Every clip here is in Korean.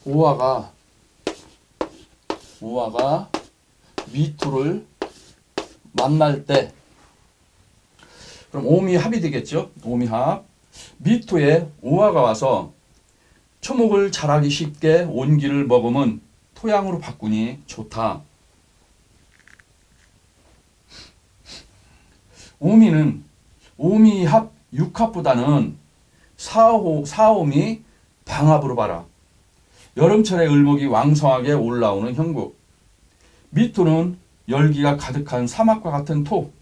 오화가 미토를 만날 때 그럼 오미합이 되겠죠. 오미합. 미토에 오화가 와서 초목을 자라기 쉽게 온기를 머금은 토양으로 바꾸니 좋다. 오미는 오미합 6합보다는 4오미 방합으로 봐라. 여름철에 을목이 왕성하게 올라오는 형국. 미토는 열기가 가득한 사막과 같은 토.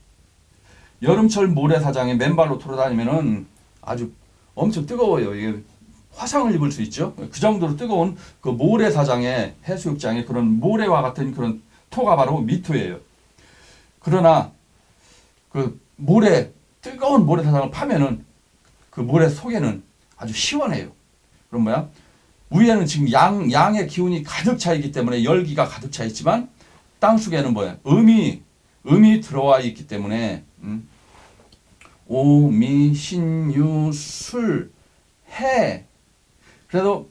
여름철 모래사장에 맨발로 돌아다니면은 아주 엄청 뜨거워요. 이게 화상을 입을 수 있죠. 그 정도로 뜨거운 그 모래사장에 해수욕장에 그런 모래와 같은 그런 토가 바로 미토예요. 그러나 그 뜨거운 모래사장을 파면은 그 모래 속에는 아주 시원해요. 그럼 뭐야? 위에는 지금 양의 기운이 가득 차 있기 때문에 열기가 가득 차 있지만 땅 속에는 뭐야? 음이 들어와 있기 때문에 오미 신유 술 해. 그래도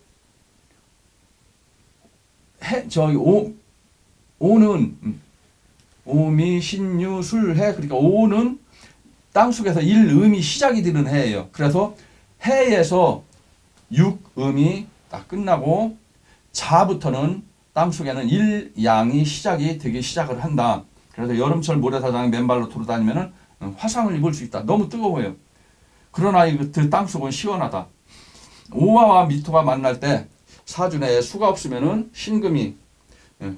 오는 오미 신유 술 해. 그러니까 오는 땅 속에서 일음이 시작이 되는 해예요. 그래서 해에서 육음이 딱 끝나고 자부터는 땅 속에는 일양이 시작이 되기 시작을 한다. 그래서 여름철 모래사장에 맨발로 돌아다니면은 화상을 입을 수 있다. 너무 뜨거워요. 그러나 그 땅 속은 시원하다. 오화와 미토가 만날 때 사준에 수가 없으면은 신금이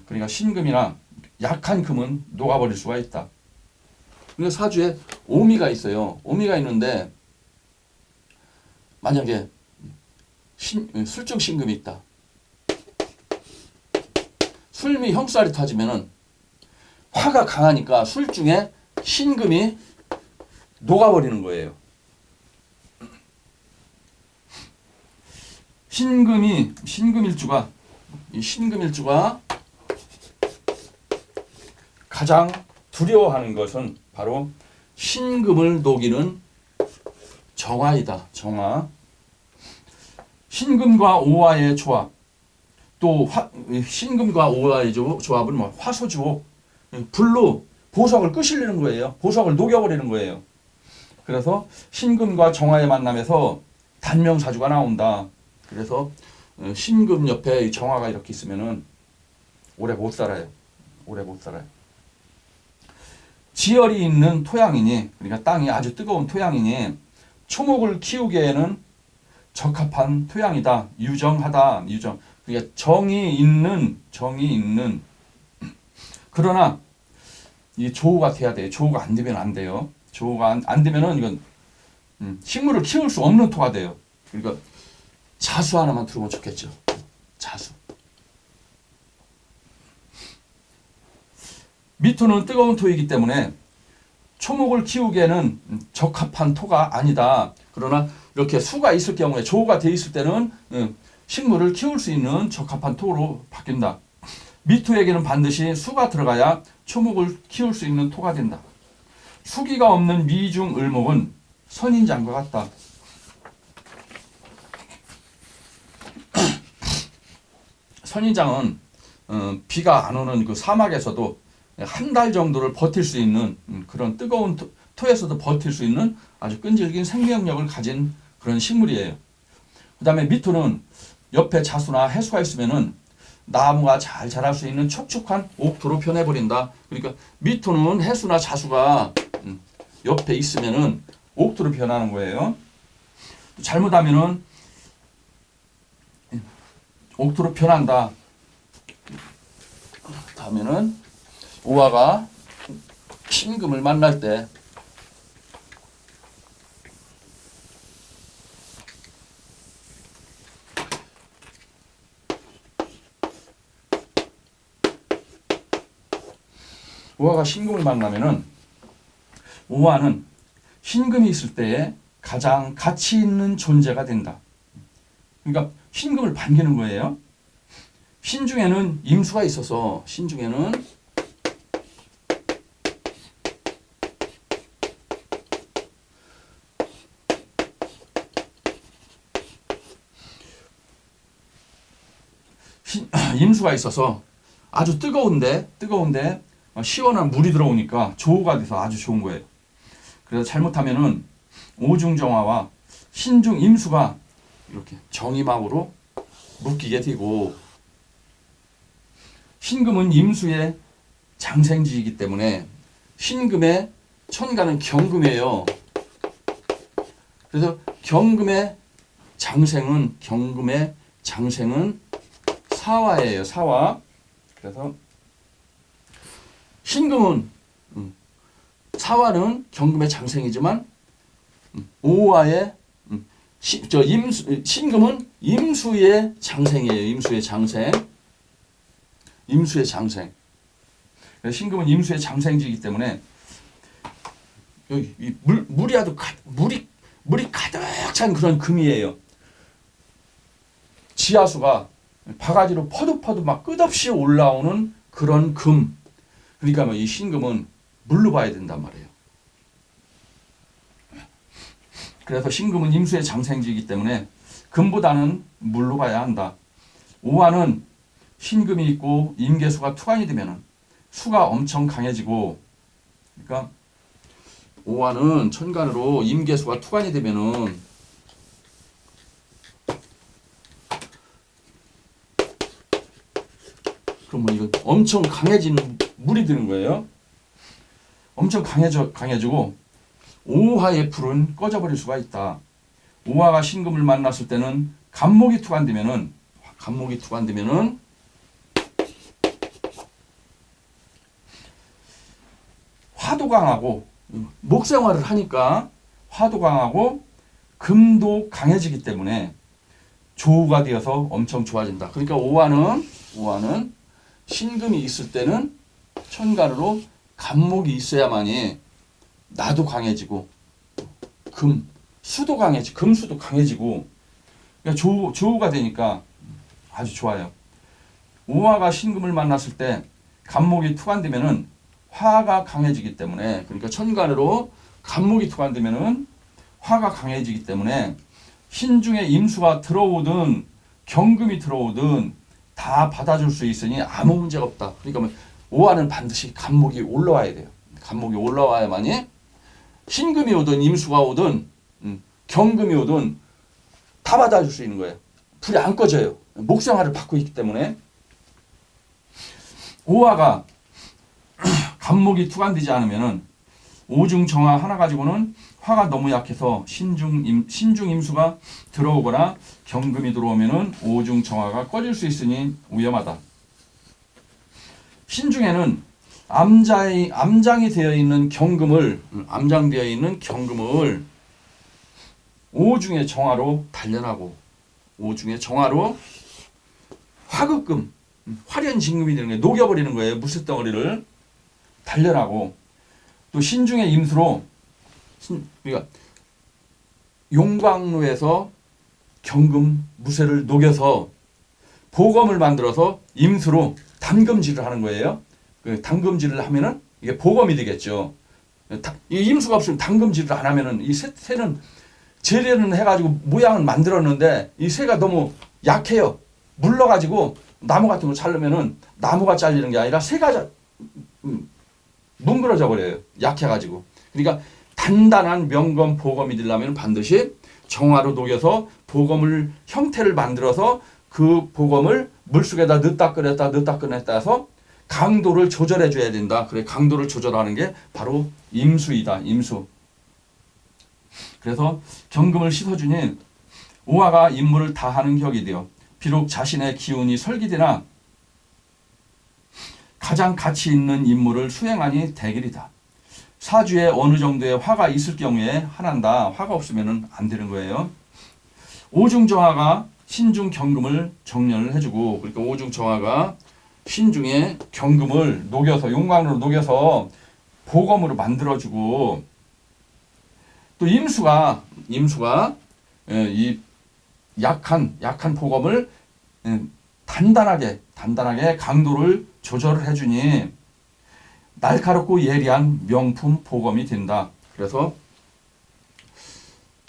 그러니까 신금이나 약한 금은 녹아버릴 수가 있다. 그러니까 사주에 오미가 있어요. 오미가 있는데 만약에 술중 신금이 있다. 술미 형살이 터지면은 화가 강하니까 술중에 신금이 녹아버리는 거예요. 신금일주가 가장 두려워하는 것은 바로 신금을 녹이는 정화이다. 정화. 신금과 오화의 조합. 또 신금과 오화의 조합은 뭐 화소주옥. 불로 보석을 끄실리는 거예요. 보석을 녹여버리는 거예요. 그래서 신금과 정화의 만남에서 단명사주가 나온다. 그래서 신금 옆에 정화가 이렇게 있으면은 오래 못 살아요. 오래 못 살아요. 지열이 있는 토양이니, 그러니까 땅이 아주 뜨거운 토양이니 초목을 키우기에는 적합한 토양이다. 유정하다. 유정. 그러니까 정이 있는. 그러나 이 조우가 돼야 돼요. 조우가 안 되면 안 돼요. 조우가 안 되면은 이건 식물을 키울 수 없는 토가 돼요. 그러니까 자수 하나만 들어오면 좋겠죠. 자수. 미토는 뜨거운 토이기 때문에 초목을 키우기에는 적합한 토가 아니다. 그러나 이렇게 수가 있을 경우에 조우가 돼 있을 때는 식물을 키울 수 있는 적합한 토로 바뀐다. 미토에게는 반드시 수가 들어가야 초목을 키울 수 있는 토가 된다. 수기가 없는 미중 을목은 선인장과 같다. 선인장은 비가 안 오는 그 사막에서도 한 달 정도를 버틸 수 있는 그런 뜨거운 토에서도 버틸 수 있는 아주 끈질긴 생명력을 가진 그런 식물이에요. 그 다음에 미토는 옆에 자수나 해수가 있으면은 나무가 잘 자랄 수 있는 촉촉한 옥토로 변해버린다. 그러니까 미토는 해수나 자수가 옆에 있으면은 옥토로 변하는 거예요. 잘못하면은 옥토로 변한다. 다음에는 오화가 신금을 만날 때 오화가 신금을 만나면은 오화는 신금이 있을 때에 가장 가치 있는 존재가 된다. 그러니까 신금을 반기는 거예요. 신중에는 임수가 있어서 신중에는 임수가 있어서 아주 뜨거운데 시원한 물이 들어오니까 조우가 돼서 아주 좋은 거예요. 그래서 잘못하면은 오중정화와 신중 임수가 이렇게 정임합으로 묶이게 되고, 신금은 임수의 장생지이기 때문에 신금의 천간은 경금이에요. 그래서 경금의 장생은 사화예요. 사화. 그래서 신금은 사화는 경금의 장생이지만 오화의 신금은 임수의 장생이에요. 임수의 장생. 신금은 임수의 장생지이기 때문에 여기 물이 가득 찬 그런 금이에요. 지하수가 바가지로 퍼득퍼득 막 끝없이 올라오는 그런 금. 그러니까 이 신금은 물로 봐야 된단 말이에요. 그래서 신금은 임수의 장생지이기 때문에 금보다는 물로 봐야 한다. 오화는 신금이 있고 임계수가 투관이 되면은 수가 엄청 강해지고, 그러니까 오화는 천간으로 임계수가 투관이 되면은 그러면 이거 엄청 강해진 물이 드는 거예요. 엄청 강해지고 오화의 불은 꺼져버릴 수가 있다. 오화가 신금을 만났을 때는 간목이 투관되면은 화도 강하고, 목생활을 하니까 화도 강하고 금도 강해지기 때문에 조우가 되어서 엄청 좋아진다. 그러니까 오화는 신금이 있을 때는 천간으로 간목이 있어야만이 나도 강해지고 금수도 강해지고, 그러니까 조우가 되니까 아주 좋아요. 오화가 신금을 만났을 때 간목이 투관되면은 화가 강해지기 때문에, 그러니까 천간으로 간목이 투관되면은 화가 강해지기 때문에 신중에 임수가 들어오든 경금이 들어오든 다 받아줄 수 있으니 아무 문제가 없다. 그러니까 오화는 반드시 간목이 올라와야 돼요. 간목이 올라와야만이 신금이 오든 임수가 오든 경금이 오든 다 받아줄 수 있는 거예요. 불이 안 꺼져요. 목생활을 받고 있기 때문에. 오화가 간목이 투관되지 않으면은 오중정화 하나 가지고는 화가 너무 약해서 신중임수가 들어오거나 경금이 들어오면은 오중정화가 꺼질 수 있으니 위험하다. 신중에는 암장이 되어 있는 암장되어 있는 경금을 오중의 정화로 단련하고, 오중의 정화로 화극금, 화련진금이 되는 거예요. 녹여버리는 거예요. 무쇠덩어리를 단련하고, 또 신중의 임수로 그러니까 용광로에서 경금 무쇠를 녹여서 보검을 만들어서 임수로 담금질을 하는 거예요. 그 담금질을 하면은 이게 보검이 되겠죠. 이 임수가 없으면 담금질을 안 하면은 이 새는 재래는 해가지고 모양은 만들었는데 이 새가 너무 약해요. 물러가지고 나무 같은 거 자르면은 나무가 잘리는 게 아니라 새가 뭉그러져 버려요. 약해가지고. 그러니까 단단한 명검 보검이 되려면 반드시 정화로 녹여서 보검을 형태를 만들어서 그 보검을 물속에다 넣다 꺼냈다 해서 강도를 조절해 줘야 된다. 그래, 강도를 조절하는 게 바로 임수이다. 임수. 그래서 경금을 씻어주니 오화가 임무를 다하는 격이 되어 비록 자신의 기운이 설기되나 가장 가치 있는 임무를 수행하니 대길이다. 사주에 어느 정도의 화가 있을 경우에 하나인다. 화가 없으면 안 되는 거예요. 오중정화가 신중 경금을 정렬을 해주고, 그러니까 오중정화가 신중에 경금을 녹여서 용광로로 녹여서 보검으로 만들어주고, 또 임수가 이 약한 보검을 단단하게 강도를 조절을 해주니 날카롭고 예리한 명품 보검이 된다. 그래서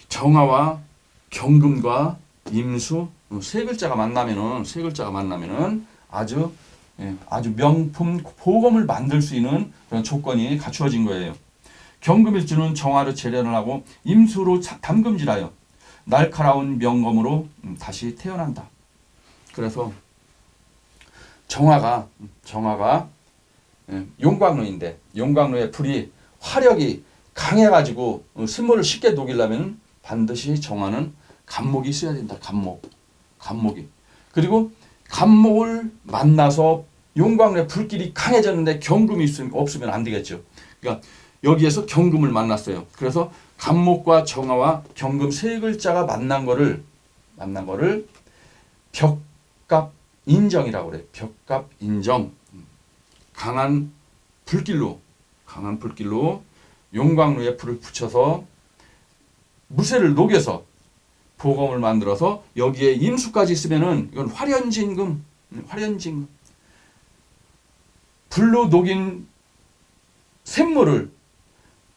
정화와 경금과 임수 세 글자가 만나면은 아주 아주 명품 보검을 만들 수 있는 그런 조건이 갖추어진 거예요. 경금일주는 정화로 재련을 하고 임수로 담금질하여 날카로운 명검으로 다시 태어난다. 그래서 정화가 용광로인데 용광로의 불이 화력이 강해가지고 쓴물을 쉽게 녹이려면 반드시 정화는 간목이 있어야 된다. 간목이. 그리고 간목을 만나서 용광로의 불길이 강해졌는데 경금이 없으면 안 되겠죠. 그러니까 여기에서 경금을 만났어요. 그래서 간목과 정화와 경금 세 글자가 만난 거를 벽갑인정이라고 그래. 벽갑인정. 강한 불길로 용광로에 불을 붙여서 무쇠를 녹여서 보검을 만들어서 여기에 임수까지 있으면은 이건 화련진금. 불로 녹인 샘물을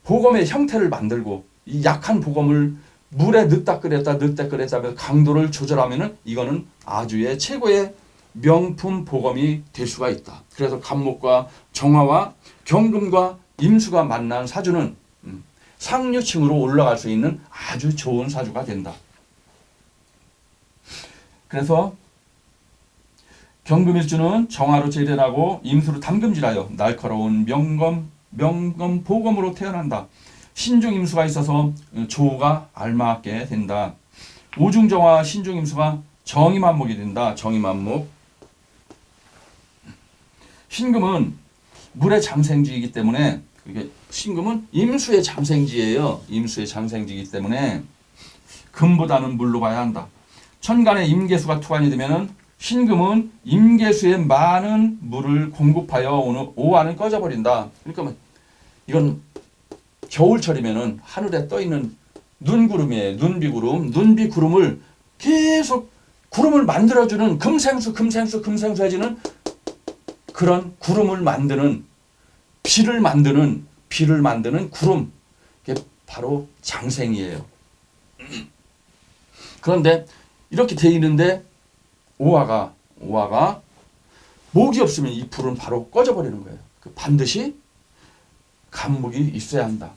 보검의 형태를 만들고 이 약한 보검을 물에 넣다 끓였다 하면서 강도를 조절하면은 이거는 아주의 최고의 명품 보검이 될 수가 있다. 그래서 간목과 정화와 경금과 임수가 만난 사주는 상류층으로 올라갈 수 있는 아주 좋은 사주가 된다. 그래서 경금일주는 정화로 재련하고 임수로 담금질하여 날카로운 명검 보검으로 태어난다. 신중임수가 있어서 조가 알맞게 된다. 오중정화 신중임수가 정의만목이 된다. 정의만목. 신금은 물의 장생지이기 때문에 신금은 임수의 장생지예요. 임수의 장생지이기 때문에 금보다는 물로 봐야 한다. 천간에 임계수가 투관이 되면은 신금은 임계수에 많은 물을 공급하여 오화는 꺼져버린다. 그러니까 이건 겨울철이면은 하늘에 떠 있는 눈구름이에요. 눈비구름을 계속 구름을 만들어주는 금생수 해지는 그런 구름을 만드는 비를 만드는 구름. 이게 바로 장생이에요. 그런데 이렇게 돼 있는데 오화가 목이 없으면 이 불은 바로 꺼져버리는 거예요. 반드시 간목이 있어야 한다.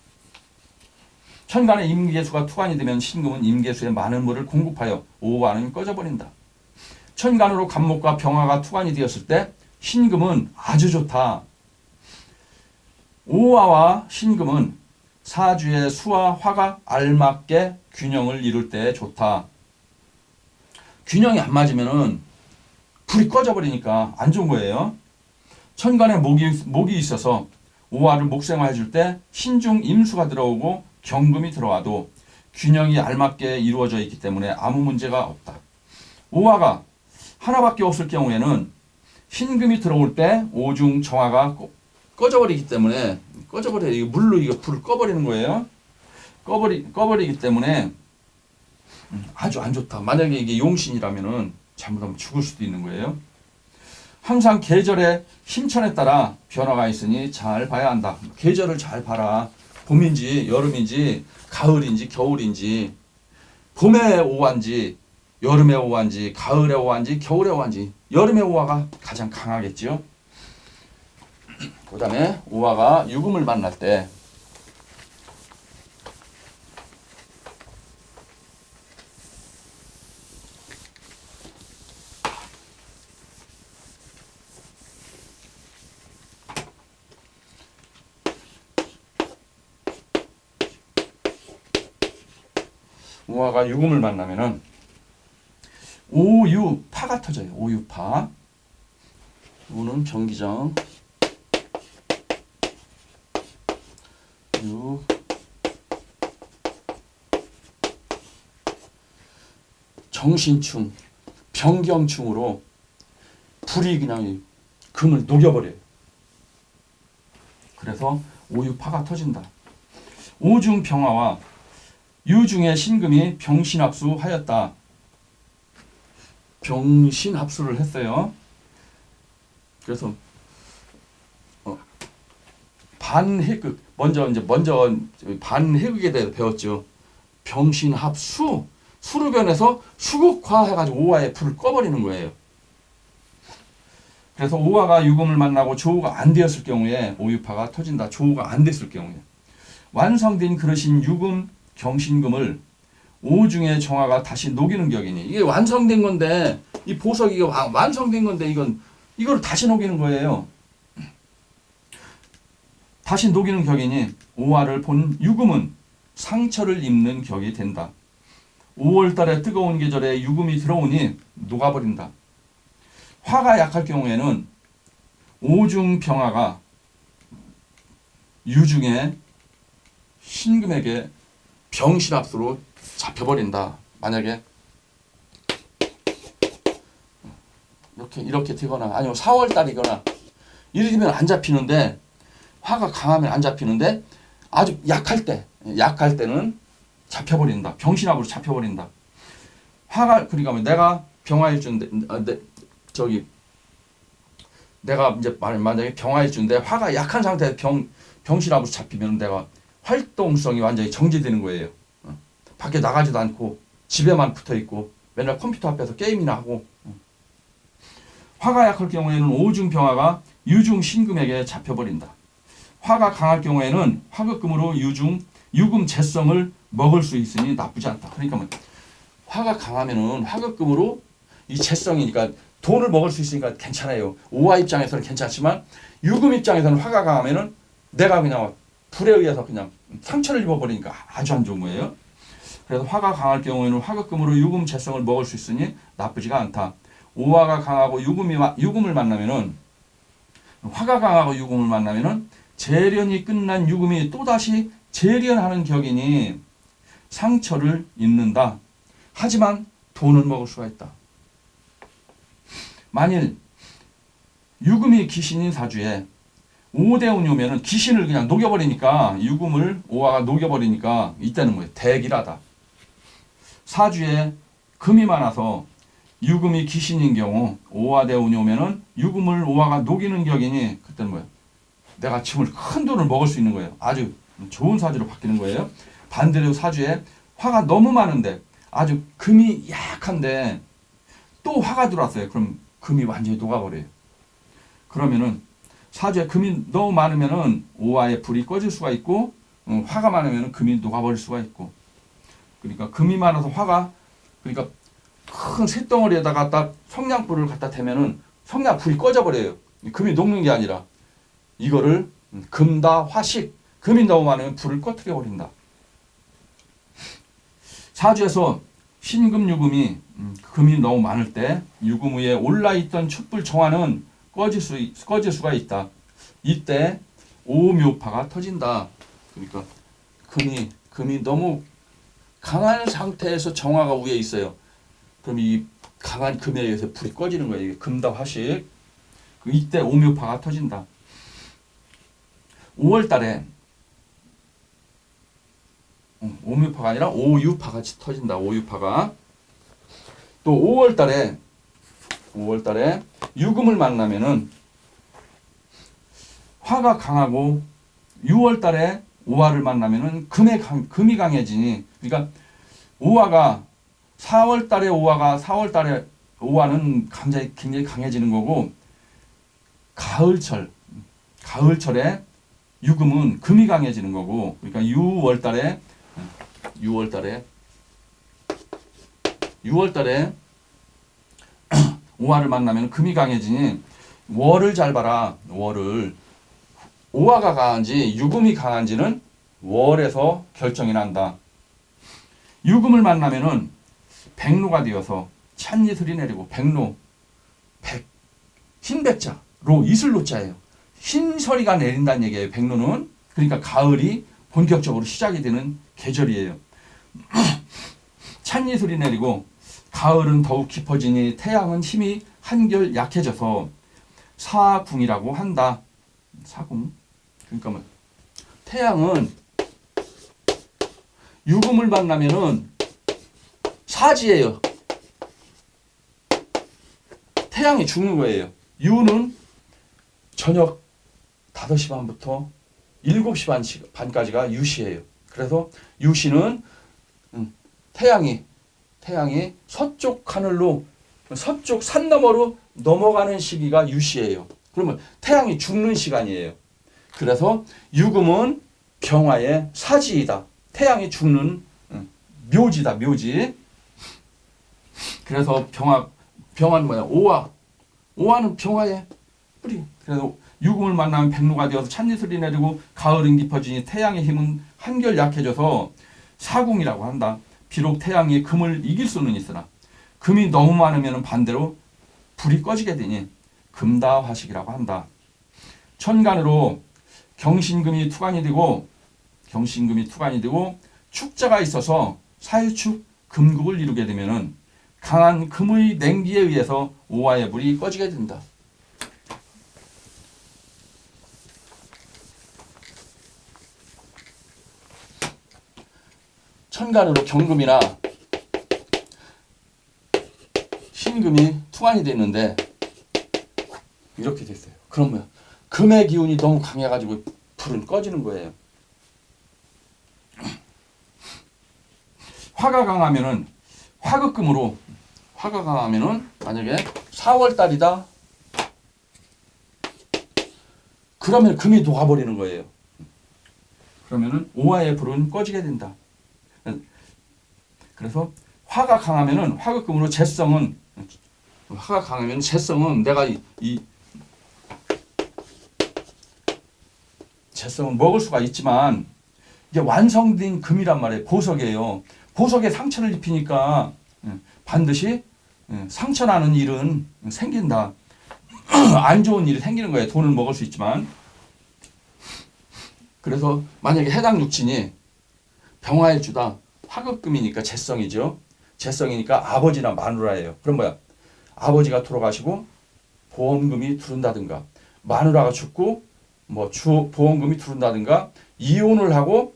천간에 임계수가 투관이 되면 신금은 임계수에 많은 물을 공급하여 오화는 꺼져버린다. 천간으로 간목과 병화가 투관이 되었을 때 신금은 아주 좋다. 오화와 신금은 사주의 수와 화가 알맞게 균형을 이룰 때 좋다. 균형이 안 맞으면은 불이 꺼져버리니까 안 좋은 거예요. 천간에 목이 있어서 오화를 목생화 해줄 때 신중 임수가 들어오고 경금이 들어와도 균형이 알맞게 이루어져 있기 때문에 아무 문제가 없다. 오화가 하나밖에 없을 경우에는 신금이 들어올 때 오중 정화가 꺼져버리기 때문에 물로 이거 불을 꺼버리는 거예요. 꺼버리기 때문에 아주 안 좋다. 만약에 이게 용신이라면은 잘못하면 죽을 수도 있는 거예요. 항상 계절의 힘천에 따라 변화가 있으니 잘 봐야 한다. 계절을 잘 봐라. 봄인지 여름인지 가을인지 겨울인지 봄의 오화인지 여름의 오화인지 가을의 오화인지 겨울의 오화인지 여름의 오화가 가장 강하겠죠. 그 다음에 오화가 유금을 만날 때 오화가 유금을 만나면은 오유파가 터져요. 오유파. 오는 경기정. 유. 정신충, 병경충으로 불이 그냥 금을 녹여버려요. 그래서 오유파가 터진다. 오중병화와 유중의 신금이 병신합수하였다. 병신합수를 했어요. 그래서 먼저 반해극에 대해서 배웠죠. 병신합수, 수르변에서 수극화해가지고 오화의 불을 꺼버리는 거예요. 그래서 오화가 유금을 만나고 조우가 안 되었을 경우에 오유파가 터진다. 조우가 안 됐을 경우에. 완성된 그릇인 유금, 경신금을 오중의 정화가 다시 녹이는 격이니. 이게 완성된 건데, 이 보석이 완성된 건데, 이걸 다시 녹이는 거예요. 다시 녹이는 격이니, 오화를 본 유금은 상처를 입는 격이 된다. 5월달에 뜨거운 계절에 유금이 들어오니 녹아버린다. 화가 약할 경우에는 오중병화가 유중의 신금에게 병실합수로 잡혀버린다. 만약에 이렇게 되거나 아니면 4월달이거나 이렇게 되면 안 잡히는데, 화가 강하면 안 잡히는데 아주 약할 때는 잡혀버린다. 병신합으로 잡혀버린다. 화가, 그러니까 내가 병화일주인데, 내가 이제 만약에 병화일주인데 화가 약한 상태에서 병신합으로 잡히면 내가 활동성이 완전히 정지되는 거예요. 밖에 나가지도 않고 집에만 붙어 있고 맨날 컴퓨터 앞에서 게임이나 하고. 화가 약할 경우에는 오중병화가 유중 신금에게 잡혀버린다. 화가 강할 경우에는 화극금으로 유금 재성을 먹을 수 있으니 나쁘지 않다. 그러니까 뭐 화가 강하면은 화극금으로 이 재성이니까 돈을 먹을 수 있으니까 괜찮아요. 오화 입장에서는 괜찮지만 유금 입장에서는 화가 강하면은 내가 그냥 불에 의해서 그냥 상처를 입어버리니까 아주 안 좋은 거예요. 그래서 화가 강할 경우에는 화극금으로 유금 재성을 먹을 수 있으니 나쁘지가 않다. 오화가 강하고 유금을 만나면은, 화가 강하고 유금을 만나면은 재련이 끝난 유금이 또다시 재련하는 격이니 상처를 입는다. 하지만 돈을 먹을 수가 있다. 만일 유금이 귀신인 사주에 5대운이 오면은 귀신을 그냥 녹여버리니까, 유금을 오화가 녹여버리니까 이때는 뭐예요? 대기라다. 사주에 금이 많아서 유금이 귀신인 경우 오화대운이 오면은 유금을 오화가 녹이는 격이니 그때는 뭐예요? 내가 지금 큰 돈을 먹을 수 있는 거예요. 아주 좋은 사주로 바뀌는 거예요. 반대로 사주에 화가 너무 많은데 아주 금이 약한데 또 화가 들어왔어요. 그럼 금이 완전히 녹아버려요. 그러면은 사주에 금이 너무 많으면은 오화의 불이 꺼질 수가 있고, 화가 많으면은 금이 녹아버릴 수가 있고. 그러니까 금이 많아서 화가, 그러니까 큰 쇳덩어리에다가 갖다 성냥불을 갖다 대면은 성냥불이 꺼져버려요. 금이 녹는 게 아니라 이거를 금다화식, 금이 너무 많으면 불을 꺼트려 버린다. 사주에서 신금유금이 금이 너무 많을 때 유금 위에 올라있던 촛불 정화는 꺼질 수가 있다. 이때 오묘파가 터진다. 그러니까 금이 너무 강한 상태에서 정화가 위에 있어요. 그럼 이 강한 금에 의해서 불이 꺼지는 거예요. 이게 금다화식. 이때 오묘파가 터진다. 5월달에 오묘파가 아니라 오유파가 터진다. 오유파가. 또 5월달에 유금을 만나면은 화가 강하고 6월달에 오화를 만나면은 금이 강해지니, 그러니까 오화가 4월달에 오화는 굉장히 강해지는 거고, 가을철에 유금은 금이 강해지는 거고, 그러니까 6월달에 오화를 만나면 금이 강해지니 월을 잘 봐라. 월을 오화가 강한지 유금이 강한지는 월에서 결정이 난다. 유금을 만나면은 백로가 되어서 찻이슬이 내리고, 흰백자로 이슬로자예요. 흰서리가 내린다는 얘기예요. 백로는. 그러니까 가을이 본격적으로 시작이 되는 계절이에요. 찻이슬이 내리고 가을은 더욱 깊어지니 태양은 힘이 한결 약해져서 사궁이라고 한다. 사궁. 그러니까 뭐 태양은 유금을 만나면은 사지예요. 태양이 죽는 거예요. 유는 저녁 5시 반부터 7시 반까지가 유시예요. 그래서 유시는 태양이 태양이 서쪽 하늘로 서쪽 산 너머로 넘어가는 시기가 유시예요. 그러면 태양이 죽는 시간이에요. 그래서 유금은 병화의 사지이다. 태양이 죽는 묘지다. 묘지. 그래서 병화는 뭐야? 오화는 병화의 뿌리. 그래서 유금을 만나면 백로가 되어서 찻이슬이 내리고 가을은 깊어지니 태양의 힘은 한결 약해져서 사궁이라고 한다. 비록 태양이 금을 이길 수는 있으나 금이 너무 많으면 반대로 불이 꺼지게 되니 금다화식이라고 한다. 천간으로 경신금이 투간이 되고 축자가 있어서 사유축 금국을 이루게 되면은 강한 금의 냉기에 의해서 오화의 불이 꺼지게 된다. 천간으로 경금이나 신금이 투간이 됐는데 이렇게 됐어요. 그럼 뭐야? 금의 기운이 너무 강해가지고 불은 꺼지는 거예요. 화가 강하면은 만약에 4월 달이다. 그러면 금이 녹아버리는 거예요. 그러면은 오화의 불은 꺼지게 된다. 그래서 화가 강하면은 화극금으로 재성은 내가 이 재성은 먹을 수가 있지만 이게 완성된 금이란 말이에요. 보석이에요. 보석에 상처를 입히니까 반드시 상처나는 일은 생긴다. 안 좋은 일이 생기는 거예요. 돈을 먹을 수 있지만. 그래서 만약에 해당 육친이 병화의 주다. 화극금이니까 재성이죠. 재성이니까 아버지나 마누라예요. 그럼 뭐야? 아버지가 돌아가시고 보험금이 들어온다든가 마누라가 죽고 보험금이 들어온다든가 이혼을 하고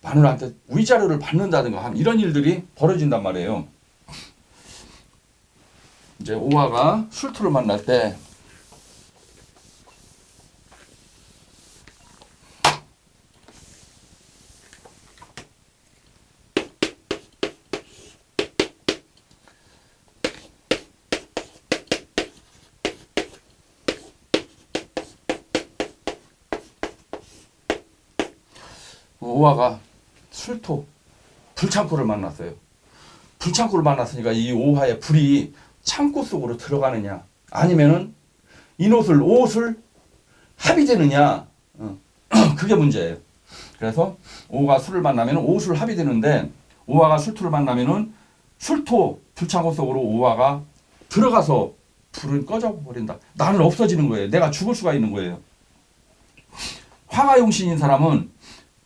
마누라한테 위자료를 받는다든가 이런 일들이 벌어진단 말이에요. 이제 오화가 술토를 만날 때 오화가 술토 불창고를 만났어요. 불창고를 만났으니까 이 오화의 불이 창고 속으로 들어가느냐 아니면은 옷을 합이 되느냐 그게 문제예요. 그래서 오화가 술을 만나면 옷을 합이 되는데 오화가 술토를 만나면은 술토 불창고 속으로 오화가 들어가서 불은 꺼져 버린다. 나는 없어지는 거예요. 내가 죽을 수가 있는 거예요. 화가 용신인 사람은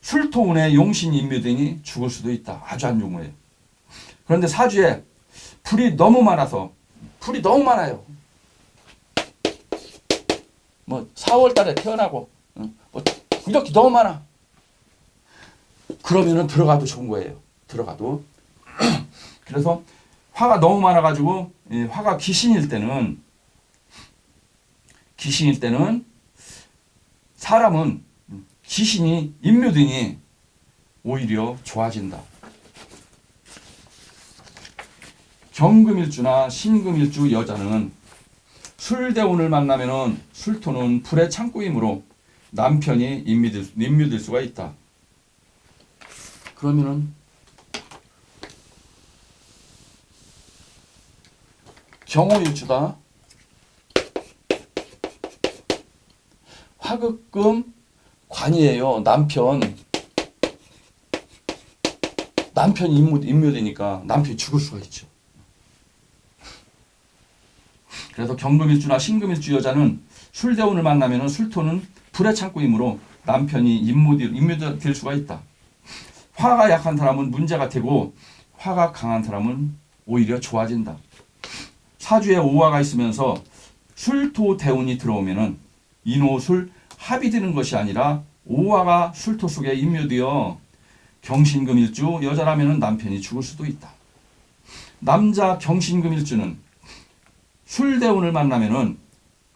술토운에 용신이 인묘되니 죽을 수도 있다. 아주 안 좋은 거예요. 그런데 사주에 불이 너무 많아요. 뭐 4월 달에 태어나고 뭐 이렇게 너무 많아. 그러면은 들어가도 좋은 거예요. 들어가도. 그래서 화가 너무 많아가지고 화가 귀신일 때는 사람은 귀신이 인묘되니 오히려 좋아진다. 경금일주나 신금일주 여자는 술대운을 만나면은 술토는 불의 창고이므로 남편이 인묘될 수가 있다. 그러면은 경호일주다. 화극금 관이에요. 남편이 인묘되니까 남편이 죽을 수가 있죠. 그래서 경금일주나 신금일주 여자는 술대운을 만나면 술토는 불의 창고이므로 남편이 인묘될 수가 있다. 화가 약한 사람은 문제가 되고 화가 강한 사람은 오히려 좋아진다. 사주에 오화가 있으면서 술토 대운이 들어오면은 인오술 합이 되는 것이 아니라 오화가 술토 속에 인묘되어 경신금일주 여자라면 남편이 죽을 수도 있다. 남자 경신금일주는 술대운을 만나면은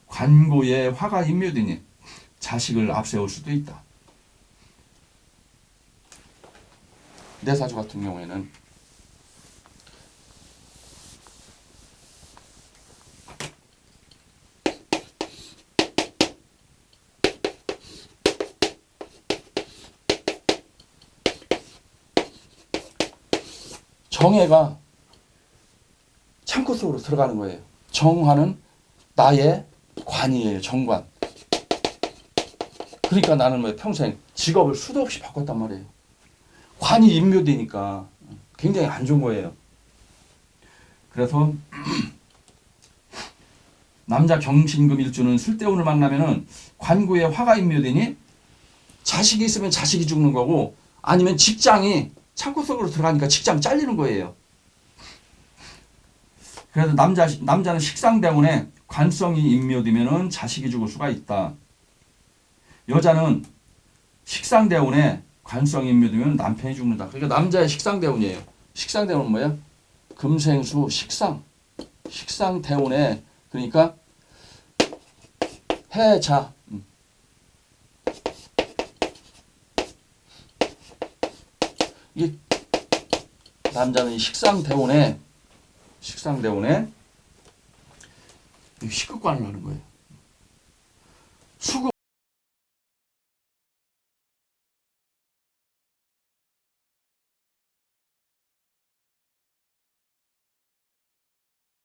관고에 화가 인묘되니 자식을 앞세울 수도 있다. 내 사주 같은 경우에는 정해가 창고 속으로 들어가는 거예요. 정화는 나의 관이에요. 정관. 그러니까 나는 뭐 평생 직업을 수도 없이 바꿨단 말이에요. 관이 인묘되니까 굉장히 안 좋은 거예요. 그래서 남자 경신금 일주는 술대운을 만나면은 관구에 화가 인묘되니 자식이 있으면 자식이 죽는 거고 아니면 직장이 창고 속으로 들어가니까 직장 잘리는 거예요. 그래서 남자는 식상대운에 관성이 인묘되면은 자식이 죽을 수가 있다. 여자는 식상대운에 관성이 인묘되면 남편이 죽는다. 그러니까 남자의 식상대운이에요. 식상대운은 뭐야? 금생수 식상. 식상대운에 그러니까 해자. 이게 남자는 식상대운에 식상대운에 식극관을 하는 거예요. 수금